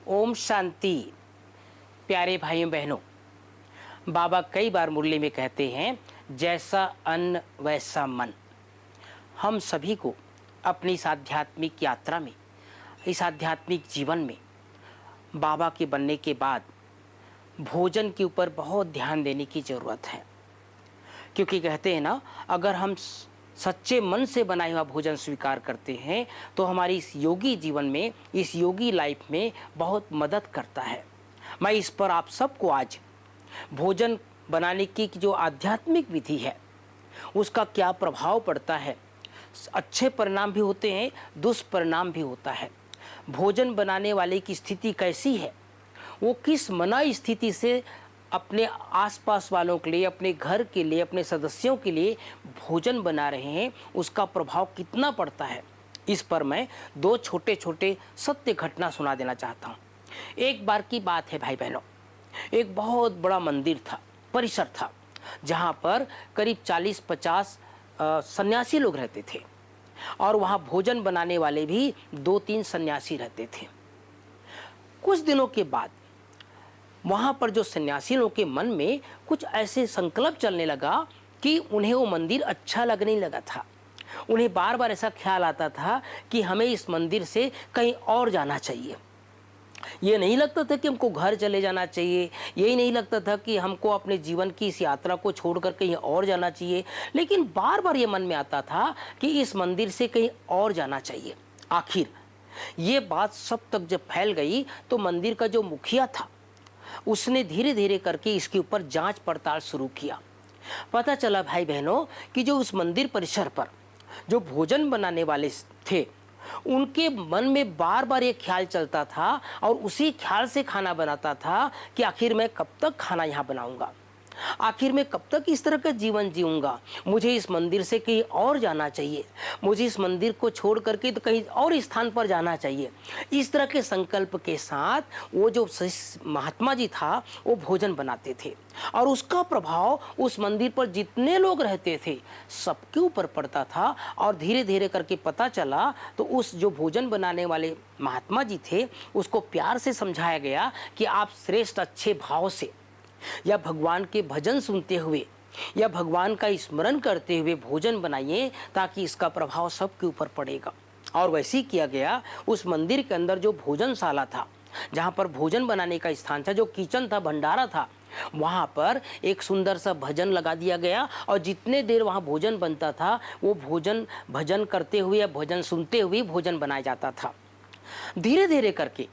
ओम शांति। प्यारे भाइयों बहनों, बाबा कई बार मुरली में कहते हैं, जैसा अन्न वैसा मन। हम सभी को अपनी इस आध्यात्मिक यात्रा में, इस आध्यात्मिक जीवन में बाबा के बनने के बाद भोजन के ऊपर बहुत ध्यान देने की ज़रूरत है। क्योंकि कहते हैं ना, अगर हम सच्चे मन से बनाया हुआ भोजन स्वीकार करते हैं तो हमारी इस योगी जीवन में, इस योगी लाइफ में बहुत मदद करता है। मैं इस पर आप सबको आज भोजन बनाने की जो आध्यात्मिक विधि है उसका क्या प्रभाव पड़ता है, अच्छे परिणाम भी होते हैं, दुष्परिणाम भी होता है। भोजन बनाने वाले की स्थिति कैसी है, वो किस मना स्थिति से अपने आसपास वालों के लिए, अपने घर के लिए, अपने सदस्यों के लिए भोजन बना रहे हैं, उसका प्रभाव कितना पड़ता है, इस पर मैं दो छोटे छोटे सत्य घटना सुना देना चाहता हूँ। एक बार की बात है भाई बहनों, एक बहुत बड़ा मंदिर था, परिसर था, जहाँ पर करीब 40-50 सन्यासी लोग रहते थे और वहाँ भोजन बनाने वाले भी 2-3 सन्यासी रहते थे। कुछ दिनों के बाद वहाँ पर जो सन्यासी लोगों के मन में कुछ ऐसे संकल्प चलने लगा कि उन्हें वो मंदिर अच्छा लगने लगा था। उन्हें बार बार ऐसा ख्याल आता था कि हमें इस मंदिर से कहीं और जाना चाहिए। ये नहीं लगता था कि हमको घर चले जाना चाहिए, यही नहीं लगता था कि हमको अपने जीवन की इस यात्रा को छोड़कर कहीं और जाना चाहिए, लेकिन बार बार ये मन में आता था कि इस मंदिर से कहीं और जाना चाहिए। आखिर ये बात सब तक जब फैल गई तो मंदिर का जो मुखिया था उसने धीरे धीरे करके इसके ऊपर जांच पड़ताल शुरू किया। पता चला भाई बहनों कि जो उस मंदिर परिसर पर जो भोजन बनाने वाले थे, उनके मन में बार बार ये ख्याल चलता था और उसी ख्याल से खाना बनाता था कि आखिर मैं कब तक खाना यहाँ बनाऊंगा, आखिर मैं कब तक इस तरह का जीवन जीऊंगा, मुझे इस मंदिर से कहीं और जाना चाहिए, मुझे इस मंदिर को छोड़ करके तो कहीं और स्थान पर जाना चाहिए। इस तरह के संकल्प के साथ वो जो महात्मा जी था वो भोजन बनाते थे और उसका प्रभाव उस मंदिर पर जितने लोग रहते थे सबके ऊपर पड़ता था। और धीरे धीरे करके पता चला तो उस जो भोजन बनाने वाले महात्मा जी थे उसको प्यार से समझाया गया कि आप श्रेष्ठ अच्छे भाव से या भगवान के भजन सुनते हुए या भगवान का स्मरण करते हुए भोजन बनाइए, ताकि इसका प्रभाव सबके ऊपर पड़ेगा। और वैसे ही किया गया। उस मंदिर के अंदर जो भोजनशाला था, जहाँ पर भोजन बनाने का स्थान था, जो किचन था, भंडारा था, वहाँ पर एक सुंदर सा भजन लगा दिया गया और जितने देर वहाँ भोजन बनता था वो भजन करते हुए या भजन सुनते हुए भोजन बनाया जाता था। धीरे धीरे करके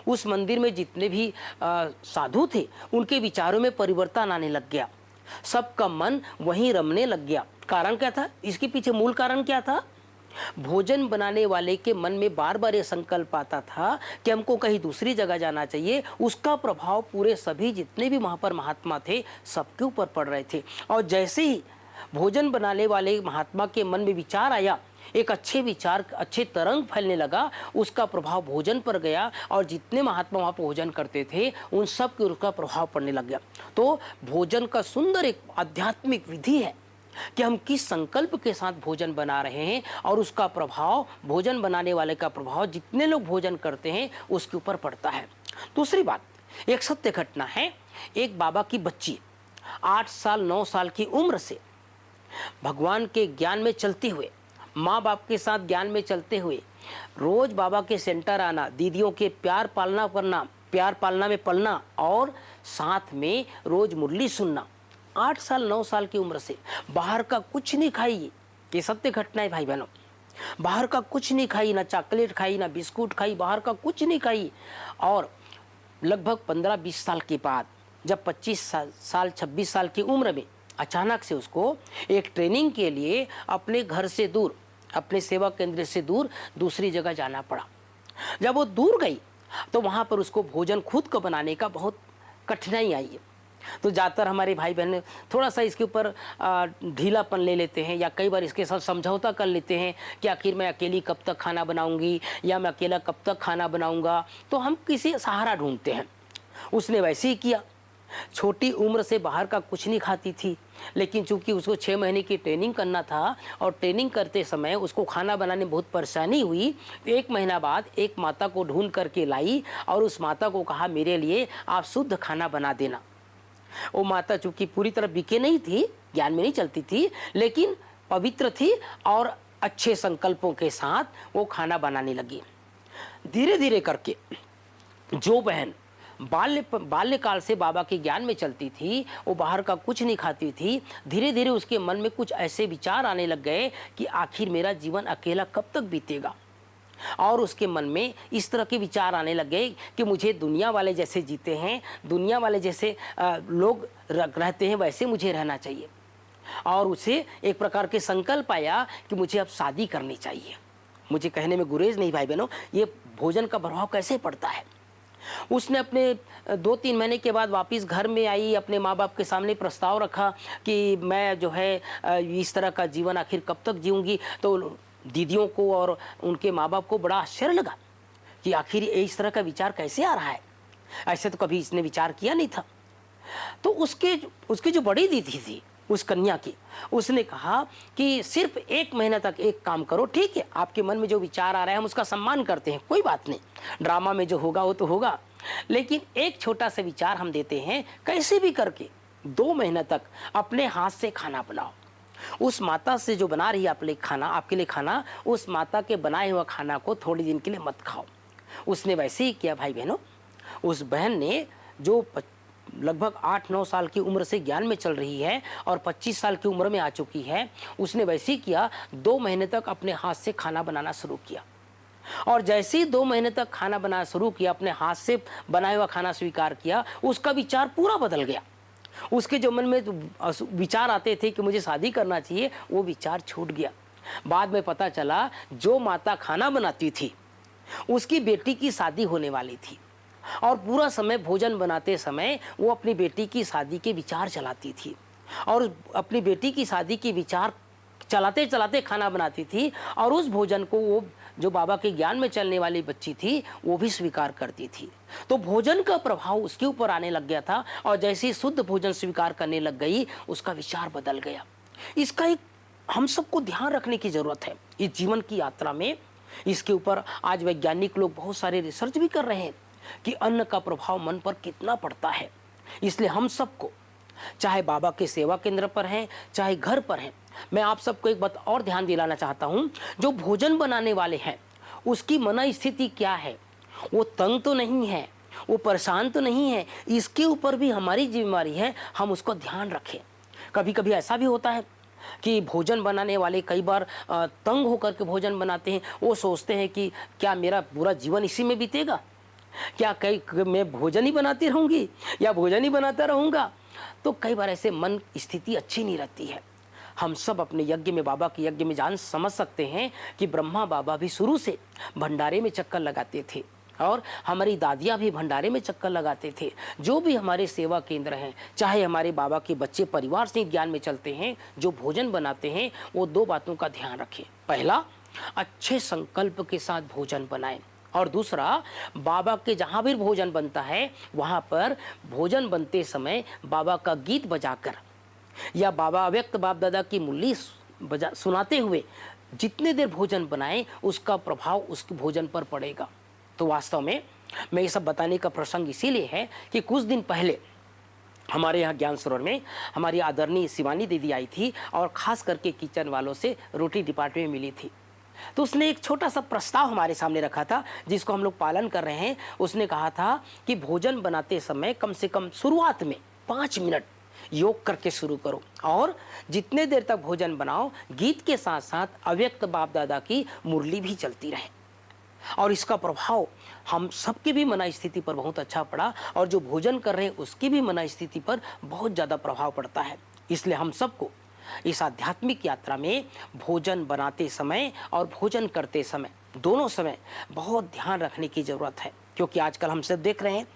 उस मंदिर में जितने भी साधु थे उनके विचारों में परिवर्तन आने लग गया, सबका मन वहीं रमने लग गया। कारण क्या था, इसके पीछे मूल कारण क्या था? भोजन बनाने वाले के मन में बार बार ये संकल्प आता था कि हमको कहीं दूसरी जगह जाना चाहिए। उसका प्रभाव पूरे सभी जितने भी वहाँ पर महात्मा थे सबके ऊपर पड़ रहे थे। और जैसे ही भोजन बनाने वाले महात्मा के मन में विचार आया, एक अच्छे विचार, अच्छे तरंग फैलने लगा, उसका प्रभाव भोजन पर गया और जितने महात्मा वहाँ भोजन करते थे उन सब के उसका प्रभाव पड़ने लग गया। तो भोजन का सुंदर एक आध्यात्मिक विधि है कि हम किस संकल्प के साथ भोजन बना रहे हैं और उसका प्रभाव, भोजन बनाने वाले का प्रभाव जितने लोग भोजन करते हैं उसके ऊपर पड़ता है। दूसरी बात, एक सत्य घटना है। एक बाबा की बच्ची 8 साल 9 साल की उम्र से भगवान के ज्ञान में चलते हुए, माँ बाप के साथ ज्ञान में चलते हुए रोज बाबा के सेंटर आना, दीदियों के प्यार पालना में पलना और साथ में रोज मुरली सुनना, 8 साल 9 साल की उम्र से बाहर का कुछ नहीं खाई। ये सत्य घटना है भाई बहनों। बाहर का कुछ नहीं खाई, ना चॉकलेट खाई, ना बिस्कुट खाई, बाहर का कुछ नहीं खाई। और लगभग 15-20 साल के बाद जब 25 साल 26 साल की उम्र में अचानक से उसको एक ट्रेनिंग के लिए अपने घर से दूर, अपने सेवा केंद्र से दूर दूसरी जगह जाना पड़ा। जब वो दूर गई तो वहाँ पर उसको भोजन खुद को बनाने का बहुत कठिनाई आई। तो ज़्यादातर हमारे भाई बहन थोड़ा सा इसके ऊपर ढीलापन ले लेते हैं या कई बार इसके साथ समझौता कर लेते हैं कि आखिर मैं अकेली कब तक खाना बनाऊंगी या मैं अकेला कब तक खाना बनाऊंगा, तो हम किसी सहारा ढूंढते हैं। उसने वैसे ही किया। छोटी उम्र से बाहर का कुछ नहीं खाती थी, लेकिन चूंकि उसको 6 महीने की ट्रेनिंग करना था और ट्रेनिंग करते समय उसको खाना बनाने में बहुत परेशानी हुई। 1 महीना बाद एक माता को ढूंढ करके लाई और उस माता को कहा मेरे लिए आप शुद्ध खाना बना देना। वो माता चूंकि पूरी तरह बिके नहीं थी, ज्ञान में नहीं चलती थी, लेकिन पवित्र थी और अच्छे संकल्पों के साथ वो खाना बनाने लगी। धीरे धीरे करके जो बहन बाल्यकाल से बाबा के ज्ञान में चलती थी, वो बाहर का कुछ नहीं खाती थी, धीरे धीरे उसके मन में कुछ ऐसे विचार आने लग गए कि आखिर मेरा जीवन अकेला कब तक बीतेगा। और उसके मन में इस तरह के विचार आने लग गए कि मुझे दुनिया वाले जैसे जीते हैं, दुनिया वाले जैसे लोग रहते हैं, वैसे मुझे रहना चाहिए। और उसे एक प्रकार के संकल्प आया कि मुझे अब शादी करनी चाहिए। मुझे कहने में गुरेज नहीं भाई बहनों, ये भोजन का प्रभाव कैसे पड़ता है। उसने अपने 2-3 महीने के बाद वापस घर में आई, अपने माँ बाप के सामने प्रस्ताव रखा कि मैं जो है इस तरह का जीवन आखिर कब तक जीऊँगी। तो दीदियों को और उनके माँ बाप को बड़ा आश्चर्य लगा कि आखिर इस तरह का विचार कैसे आ रहा है, ऐसे तो कभी इसने विचार किया नहीं था। तो उसकी जो बड़ी दीदी थी उस कन्या की, उसने कहा कि सिर्फ 1 महीना तक एक काम करो, ठीक है, आपके मन में जो विचार आ रहा है हम उसका सम्मान करते हैं, कोई बात नहीं, ड्रामा में जो होगा वो तो होगा, लेकिन एक छोटा सा विचार हम देते हैं, कैसे भी करके 2 महीना तक अपने हाथ से खाना बनाओ। उस माता से जो बना रही है आपके लिए खाना, उस माता के बनाए हुआ खाना को थोड़े दिन के लिए मत खाओ। उसने वैसे ही किया भाई बहनों। उस बहन ने जो लगभग 8-9 साल की उम्र से ज्ञान में चल रही है और 25 साल की उम्र में आ चुकी है, उसने वैसे ही किया। 2 महीने तक अपने हाथ से खाना बनाना शुरू किया और जैसे ही 2 महीने तक खाना बनाना शुरू किया, अपने हाथ से बनाया हुआ खाना स्वीकार किया, उसका विचार पूरा बदल गया। उसके जो मन में विचार आते थे कि मुझे शादी करना चाहिए, वो विचार छूट गया। बाद में पता चला जो माता खाना बनाती थी उसकी बेटी की शादी होने वाली थी और पूरा समय भोजन बनाते समय वो अपनी बेटी की शादी के विचार चलाती थी और अपनी बेटी की शादी के विचार चलाते चलाते खाना बनाती थी और उस भोजन को वो जो बाबा के ज्ञान में चलने वाली बच्ची थी वो भी स्वीकार करती थी। तो भोजन का प्रभाव उसके ऊपर आने लग गया था और जैसे ही शुद्ध भोजन स्वीकार करने लग गई, उसका विचार बदल गया। इसका एक हम सबको ध्यान रखने की जरूरत है इस जीवन की यात्रा में। इसके ऊपर आज वैज्ञानिक लोग बहुत सारे रिसर्च भी कर रहे हैं कि अन्न का प्रभाव मन पर कितना पड़ता है। इसलिए हम सबको, चाहे बाबा के सेवा केंद्र पर हैं, चाहे घर पर हैं, मैं आप सबको एक बात और ध्यान दिलाना चाहता हूं, जो भोजन बनाने वाले हैं उसकी मन स्थिति क्या है। वो तंग तो नहीं है, वो परेशान तो नहीं है, इसके ऊपर भी हमारी जिम्मेदारी है, हम उसको ध्यान रखें। कभी कभी ऐसा भी होता है कि भोजन बनाने वाले कई बार तंग होकर के भोजन बनाते हैं। वो सोचते हैं कि क्या मेरा पूरा जीवन इसी में बीतेगा, क्या मैं भोजन ही बनाती रहूंगी या भोजन ही बनाता रहूंगा। तो कई बार ऐसे मन स्थिति अच्छी नहीं रहती है। हम सब अपने यज्ञ में, बाबा के यज्ञ में जान समझ सकते हैं कि ब्रह्मा बाबा भी शुरू से भंडारे में चक्कर लगाते थे और हमारी दादियाँ भी भंडारे में चक्कर लगाते थे। जो भी हमारे सेवा केंद्र हैं, चाहे हमारे बाबा के बच्चे परिवार से ज्ञान में चलते हैं, जो भोजन बनाते हैं, वो 2 बातों का ध्यान रखें। पहला, अच्छे संकल्प के साथ भोजन बनाएं और दूसरा, बाबा के जहाँ भी भोजन बनता है वहाँ पर भोजन बनते समय बाबा का गीत बजाकर या बाबा अव्यक्त बाप दादा की मुरली सुनाते हुए जितने देर भोजन बनाएं, उसका प्रभाव उस भोजन पर पड़ेगा। तो वास्तव में मैं ये सब बताने का प्रसंग इसीलिए है कि कुछ दिन पहले हमारे यहाँ ज्ञान सरोवर में हमारी आदरणीय शिवानी दीदी आई थी और खास करके किचन वालों से रोटी डिपार्टमेंट में मिली थी। तो उसने एक छोटा सा प्रस्ताव हमारे सामने रखा था जिसको हम लोग पालन कर रहे हैं। उसने कहा था कि भोजन बनाते समय कम से कम शुरुआत में 5 मिनट योग करके शुरू करो और जितने देर तक भोजन बनाओ, गीत के साथ साथ अव्यक्त बाप दादा की मुरली भी चलती रहे। और इसका प्रभाव हम सबकी भी मन स्थिति पर बहुत अच्छा पड़ा और जो भोजन कर रहे हैं उसकी भी मन स्थिति पर बहुत ज़्यादा प्रभाव पड़ता है। इसलिए हम सबको इस आध्यात्मिक यात्रा में भोजन बनाते समय और भोजन करते समय, दोनों समय बहुत ध्यान रखने की ज़रूरत है। क्योंकि आजकल हम सब देख रहे हैं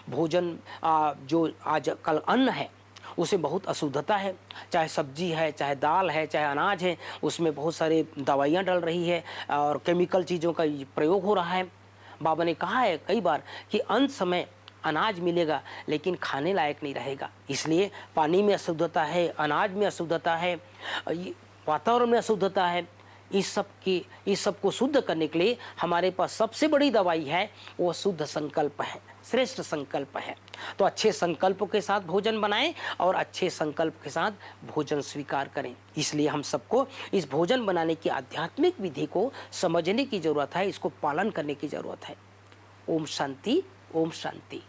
भोजन जो आजकल अन्न है उसमें बहुत अशुद्धता है। चाहे सब्जी है, चाहे दाल है, चाहे अनाज है, उसमें बहुत सारे दवाइयाँ डल रही है और केमिकल चीज़ों का प्रयोग हो रहा है। बाबा ने कहा है कई बार कि अंत समय अनाज मिलेगा लेकिन खाने लायक नहीं रहेगा। इसलिए पानी में अशुद्धता है, अनाज में अशुद्धता है, वातावरण में अशुद्धता है। इस सब को शुद्ध करने के लिए हमारे पास सबसे बड़ी दवाई है, वो शुद्ध संकल्प है, श्रेष्ठ संकल्प है। तो अच्छे संकल्पों के साथ भोजन बनाएं और अच्छे संकल्प के साथ भोजन स्वीकार करें। इसलिए हम सबको इस भोजन बनाने की आध्यात्मिक विधि को समझने की जरूरत है, इसको पालन करने की जरूरत है। ओम शांति, ओम शांति।